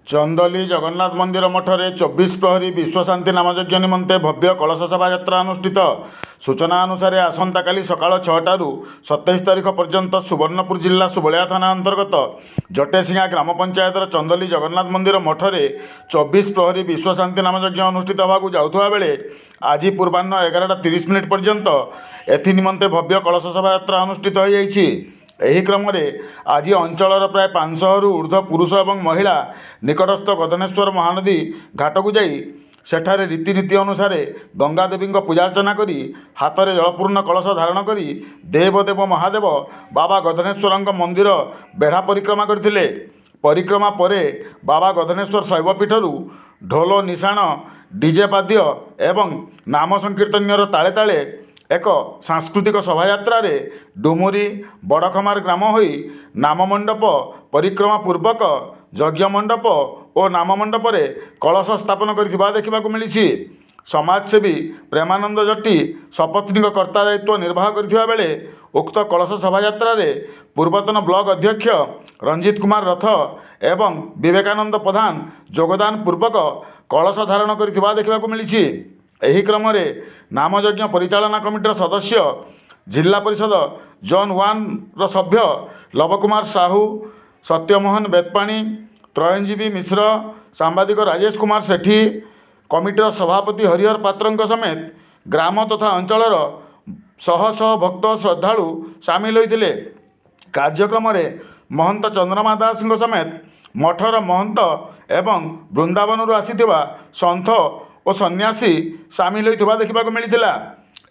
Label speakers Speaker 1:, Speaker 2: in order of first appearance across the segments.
Speaker 1: चंदोली जगन्नाथ मंदिर मठरे 24 प्रहरी विश्वशांति नामयज्ञ निमंते भव्य कलश शोभा यात्रा अनुष्ठित। सूचना अनुसार आसंता काली सकाळ 6टारू 27 तारिख पर्यंत सुवर्णपुर जिला सुबलिया थाना अंतर्गत जटेसिंगा ग्राम पंचायतर चंदोली जगन्नाथ मंदिर मठरे 24 प्रहरी विश्वशांति नामयज्ञ अनुष्ठित होगाकू जाउथुवा बेले आज पूर्वाह्न 11:30 पर्यंत एथि निमंते भव्य कलश शोभा यात्रा अनुष्ठित हो जाइछि। ଏହି କ୍ରମରେ ଆଜି ଅଞ୍ଚଳର ପ୍ରାୟ 500ରୁ ଊର୍ଦ୍ଧ୍ୱ ପୁରୁଷ ଏବଂ ମହିଳା ନିକଟସ୍ଥ ଗଦନେଶ୍ୱର ମହାନଦୀ ଘାଟକୁ ଯାଇ ସେଠାରେ ରୀତିନୀତି ଅନୁସାରେ ଗଙ୍ଗାଦେବୀଙ୍କ ପୂଜାର୍ଚ୍ଚନା କରି ହାତରେ ଜଳପୂର୍ଣ୍ଣ କଳସ ଧାରଣ କରି ଦେବଦେବ ମହାଦେବ ବାବା ଗଦନେଶ୍ୱରଙ୍କ ମନ୍ଦିର ବେଢ଼ା ପରିକ୍ରମା କରିଥିଲେ। ପରିକ୍ରମା ପରେ ବାବା ଗଦନେଶ୍ୱର ଶୈବପୀଠରୁ ଢୋଲ ନିଶାଣ ଡିଜେ ବାଦ୍ୟ ଏବଂ ନାମ ସଂକୀର୍ତ୍ତନ୍ୟର ତାଳେ ତାଳେ ଏକ सांस्कृतिक शोभायात्रा डुमुरी बड़खमार ग्राम होई नाममंडप परिक्रमा पूर्वक यज्ञ मंडप और नाममंडप रे कलश स्थापन करथिबा देखिबाकू मिलिछि। समाजसेवी प्रेमानंद जट्टी सपत्नीक कर्ता दायित्व निर्वाह करथिबा बेले उक्त कलश शोभायात्रा पूर्वतन ब्लॉक अध्यक्ष रंजित कुमार रथ एवं विवेकानंद प्रधान योगदान पूर्वक कलश धारण करथिबा देखिबाकू मिलिछि। एही क्रम रे नामयज्ञ परिचालना कमिटीर सदस्य जिला परिषद जोन 1 रो सभ्य लवकुमार साहू सत्यमोहन बेतपाणी त्रयंजीवी मिश्र सांबादिक राजेश कुमार सेठी कमिटीर सभापति हरिहर पात्रंक समेत ग्राम तथा अंचलर शह शह भक्त श्रद्धालु सामिल होइथिले। कार्यक्रम रे महंत चंद्रमा दास समेत मठर महंत एवं वृंदावन आसीथिबा सन्थ और सन्यासी सामिल होइथिबा देखिबाकू मिलिथिला।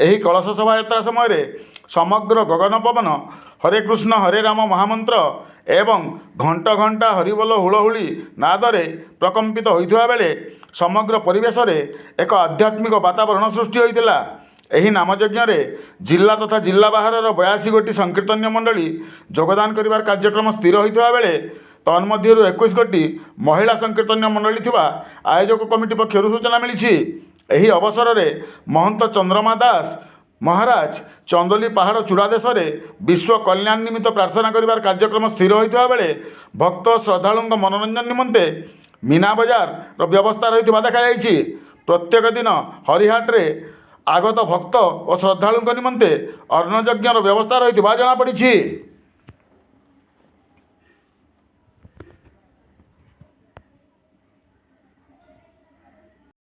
Speaker 1: एही कलश शोभायात्रा समय समग्र गगन पवन हरे कृष्ण हरे राम महामंत्र एवं घंट घंटा हरिबोल हुलहुली नादरे प्रकम्पित होइथिबा बेले समग्र परिवेश रे एक आध्यात्मिक वातावरण सृष्टि होइथिला। एही नामयज्ञ रे जिला तथा जिला बाहरर 82 गोटी संकीर्तन्य मंडली योगदान करिवार कार्यक्रम स्थिर होइथिबा बेले तन्मध्यरु 21 गोटी महिला संकीर्तन्य मंडली थिबा आयोजक कमिटी पक्षरु सूचना मिलिछि। एही अवसर रे महंत चंद्रमा दास महाराज चंदोली पहाड़ चूड़ा देश विश्व कल्याण निमित्त प्रार्थना करिवार कार्यक्रम स्थिर होइथिबा बेले भक्त श्रद्धालुंक मनोरंजन निमंते मीना बजार रो व्यवस्था रहिथिबा देखा जाइछि। प्रत्येक दिन हरिहाट रे आगत भक्त और श्रद्धालुंक निमंते अन्नयज्ञर व्यवस्था रहिथिबा जଣା पड़िछि।